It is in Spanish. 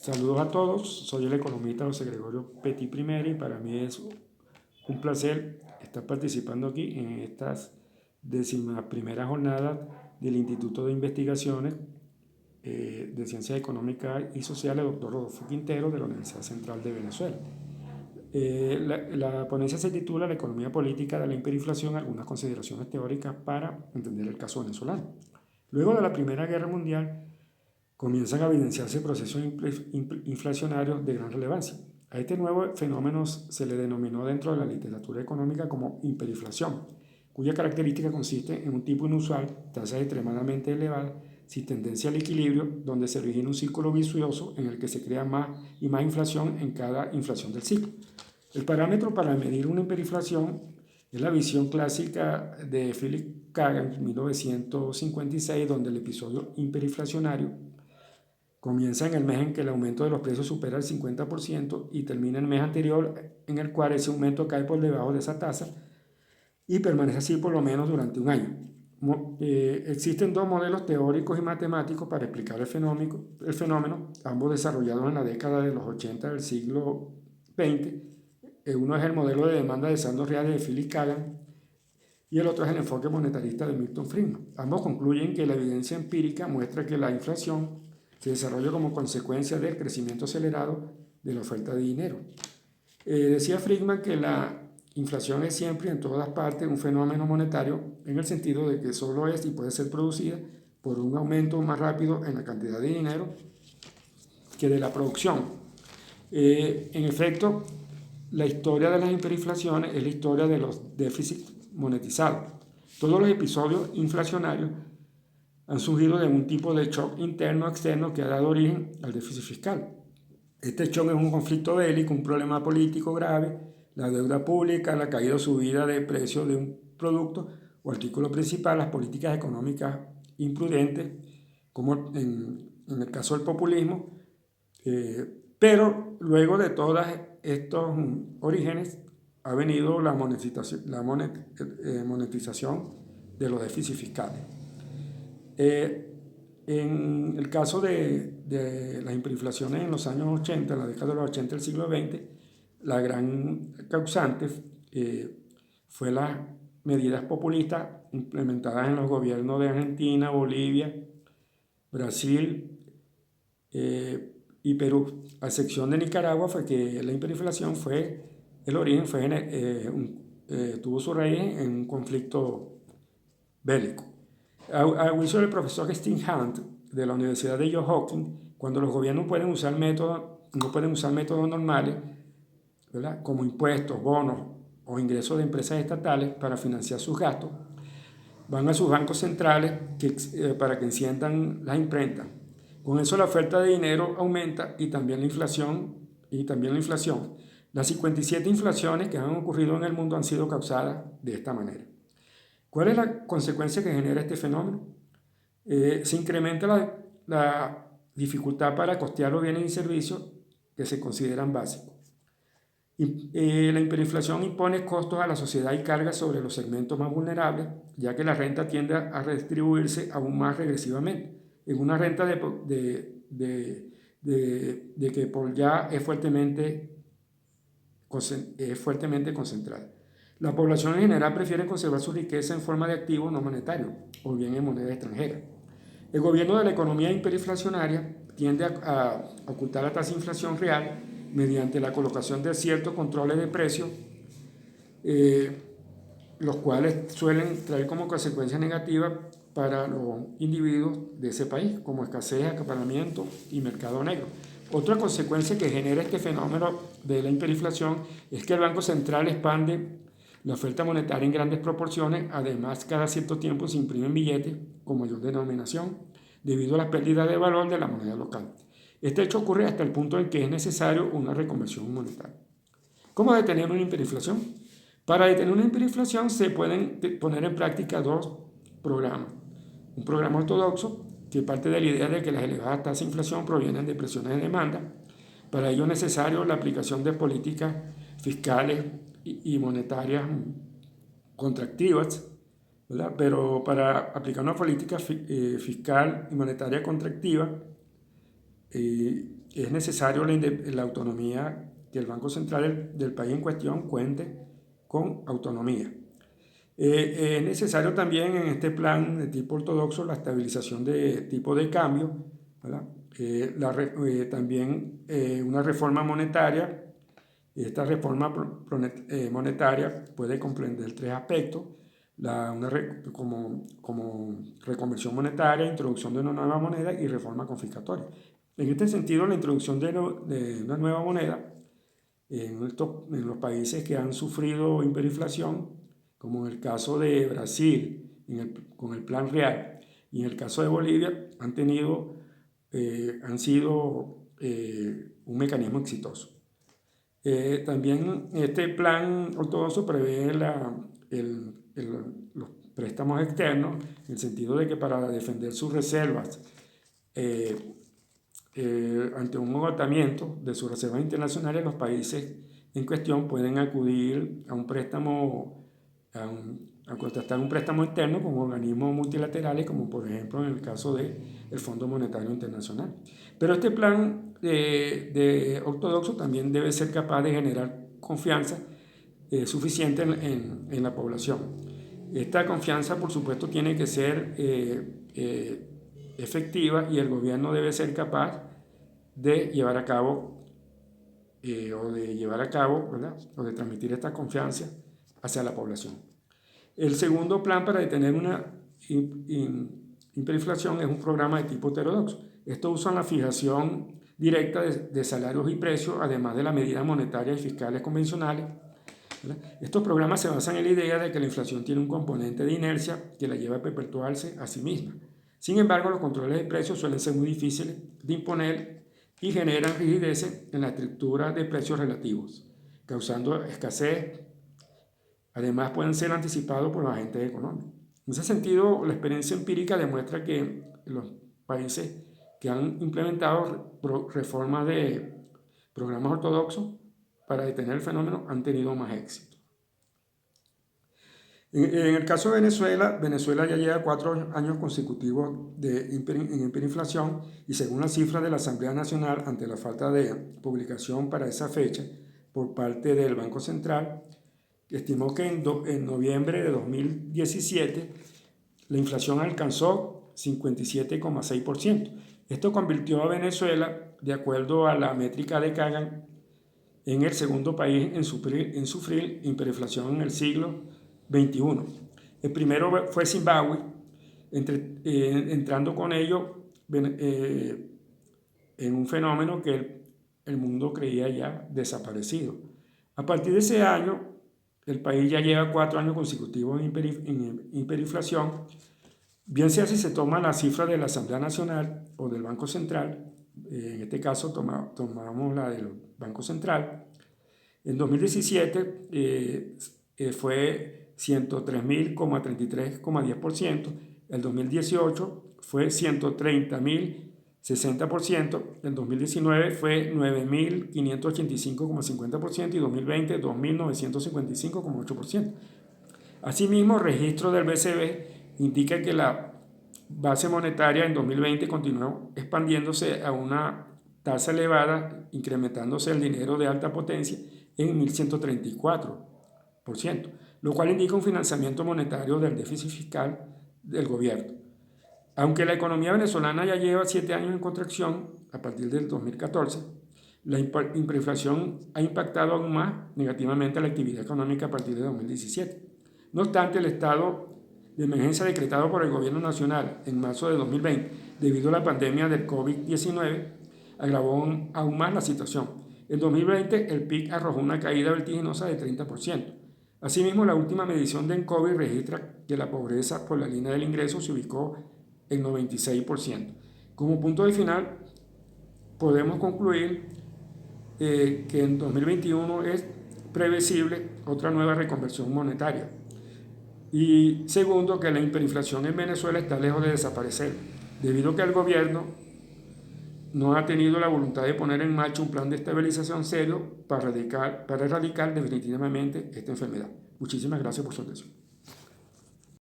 Saludos a todos, soy el economista José Gregorio Petit Primera y para mí es un placer estar participando aquí en estas 11ª jornadas del Instituto de Investigaciones de Ciencias Económicas y Sociales, doctor Rodolfo Quintero, de la Universidad Central de Venezuela. La ponencia se titula La economía política de la hiperinflación, algunas consideraciones teóricas para entender el caso venezolano. Luego de la Primera Guerra Mundial, comienzan a evidenciarse procesos inflacionarios de gran relevancia. A este nuevo fenómeno se le denominó dentro de la literatura económica como hiperinflación, cuya característica consiste en un tipo inusual, tasas extremadamente elevadas, sin tendencia al equilibrio, donde se origina un círculo vicioso en el que se crea más y más inflación en cada inflación del ciclo. El parámetro para medir una hiperinflación es la visión clásica de Philip Kagan en 1956, donde el episodio hiperinflacionario comienza en el mes en que el aumento de los precios supera el 50% y termina en el mes anterior en el cual ese aumento cae por debajo de esa tasa y permanece así por lo menos durante un año. Existen dos modelos teóricos y matemáticos para explicar el fenómeno, ambos desarrollados en la década de los 80 del siglo XX. Uno es el modelo de demanda de saldos reales de Philip Kagan y el otro es el enfoque monetarista de Milton Friedman. Ambos concluyen que la evidencia empírica muestra que la inflación se desarrolla como consecuencia del crecimiento acelerado de la oferta de dinero. Decía Friedman que la inflación es siempre y en todas partes un fenómeno monetario en el sentido de que solo es y puede ser producida por un aumento más rápido en la cantidad de dinero que de la producción. En efecto, la historia de las hiperinflaciones es la historia de los déficits monetizados. Todos los episodios inflacionarios han surgido de un tipo de shock interno o externo que ha dado origen al déficit fiscal. Este shock es un conflicto bélico, un problema político grave, la deuda pública, la caída o subida de precio de un producto o artículo principal, las políticas económicas imprudentes, como en el caso del populismo, pero luego de todos estos orígenes ha venido la monetización de los déficits fiscales. En el caso de las hiperinflaciones en los años 80, en la década de los 80 del siglo XX, la gran causante fue las medidas populistas implementadas en los gobiernos de Argentina, Bolivia, Brasil y Perú. A excepción de Nicaragua, fue que la hiperinflación tuvo su raíz en un conflicto bélico. A juicio del profesor Steve Hunt de la Universidad de Johns Hopkins, cuando los gobiernos no pueden usar métodos normales, ¿verdad?, como impuestos, bonos o ingresos de empresas estatales para financiar sus gastos, van a sus bancos centrales para que enciendan las imprentas. Con eso la oferta de dinero aumenta y también la inflación. Las 57 inflaciones que han ocurrido en el mundo han sido causadas de esta manera. ¿Cuál es la consecuencia que genera este fenómeno? Se incrementa la dificultad para costear los bienes y servicios que se consideran básicos. La hiperinflación impone costos a la sociedad y cargas sobre los segmentos más vulnerables, ya que la renta tiende a redistribuirse aún más regresivamente. En una renta que por ya es fuertemente concentrada. La población en general prefiere conservar su riqueza en forma de activos no monetarios o bien en moneda extranjera. El gobierno de la economía hiperinflacionaria tiende a ocultar la tasa de inflación real mediante la colocación de ciertos controles de precios, los cuales suelen traer como consecuencia negativa para los individuos de ese país, como escasez, acaparamiento y mercado negro. Otra consecuencia que genera este fenómeno de la hiperinflación es que el Banco Central expande la oferta monetaria en grandes proporciones. Además, cada cierto tiempo se imprimen billetes con mayor denominación debido a la pérdida de valor de la moneda local. Este hecho ocurre hasta el punto en que es necesario una reconversión monetaria. ¿Cómo detener una hiperinflación? Para detener una hiperinflación se pueden poner en práctica dos programas. Un programa ortodoxo que parte de la idea de que las elevadas tasas de inflación provienen de presiones de demanda. Para ello es necesario la aplicación de políticas fiscales y monetarias contractivas, ¿verdad? Pero para aplicar una política fiscal y monetaria contractiva es necesario la autonomía, que el Banco Central del país en cuestión cuente con autonomía. Es necesario también en este plan de tipo ortodoxo la estabilización de tipo de cambio, ¿verdad? También una reforma monetaria. Esta reforma monetaria puede comprender tres aspectos: como reconversión monetaria, introducción de una nueva moneda y reforma confiscatoria. En este sentido, la introducción de una nueva moneda en los países que han sufrido hiperinflación, como en el caso de Brasil con el Plan Real, y en el caso de Bolivia, han sido un mecanismo exitoso. También este plan ortodoxo prevé los préstamos externos, en el sentido de que para defender sus reservas ante un agotamiento de sus reservas internacionales, los países en cuestión pueden acudir a un préstamo, a contratar un préstamo interno con organismos multilaterales, como por ejemplo en el caso del Fondo Monetario Internacional. Pero este plan de ortodoxo también debe ser capaz de generar confianza suficiente en la población. Esta confianza, por supuesto, tiene que ser efectiva, y el gobierno debe ser capaz de llevar a cabo ¿verdad? O de transmitir esta confianza hacia la población. El segundo plan para detener una hiperinflación es un programa de tipo heterodoxo. Esto usa la fijación directa de salarios y precios, además de las medidas monetarias y fiscales convencionales, ¿verdad? Estos programas se basan en la idea de que la inflación tiene un componente de inercia que la lleva a perpetuarse a sí misma. Sin embargo, los controles de precios suelen ser muy difíciles de imponer y generan rigidez en la estructura de precios relativos, causando escasez. Además, pueden ser anticipados por los agentes económicos. En ese sentido, la experiencia empírica demuestra que los países que han implementado reformas de programas ortodoxos para detener el fenómeno han tenido más éxito. En el caso de Venezuela, Venezuela ya lleva 4 años consecutivos en hiperinflación, y según las cifras de la Asamblea Nacional, ante la falta de publicación para esa fecha por parte del Banco Central, estimó que en noviembre de 2017 la inflación alcanzó 57,6%. Esto convirtió a Venezuela, de acuerdo a la métrica de Kagan, en el segundo país en sufrir hiperinflación en el siglo XXI. El primero fue Zimbabue, entrando con ello en un fenómeno que el mundo creía ya desaparecido. A partir de ese año, el país ya lleva 4 años consecutivos en hiperinflación, bien sea si se toma la cifra de la Asamblea Nacional o del Banco Central. En este caso tomamos la del Banco Central. En 2017 fue 103.033,10%, el 2018 fue 130.060%, el 2019 fue 9.585,50% y 2020 2.955,8%. Asimismo, el registro del BCB indica que la base monetaria en 2020 continuó expandiéndose a una tasa elevada, incrementándose el dinero de alta potencia en 1.134%, lo cual indica un financiamiento monetario del déficit fiscal del gobierno. Aunque la economía venezolana ya lleva 7 años en contracción a partir del 2014, la hiperinflación ha impactado aún más negativamente a la actividad económica a partir de 2017. No obstante, el estado de emergencia decretado por el gobierno nacional en marzo de 2020 debido a la pandemia del COVID-19 agravó aún más la situación. En 2020 el PIB arrojó una caída vertiginosa de 30%. Asimismo, la última medición de ENCOVI registra que la pobreza por la línea del ingreso se ubicó en 96%. Como punto de final, podemos concluir que en 2021 es previsible otra nueva reconversión monetaria. Y segundo, que la hiperinflación en Venezuela está lejos de desaparecer, debido a que el gobierno no ha tenido la voluntad de poner en marcha un plan de estabilización serio para erradicar definitivamente esta enfermedad. Muchísimas gracias por su atención.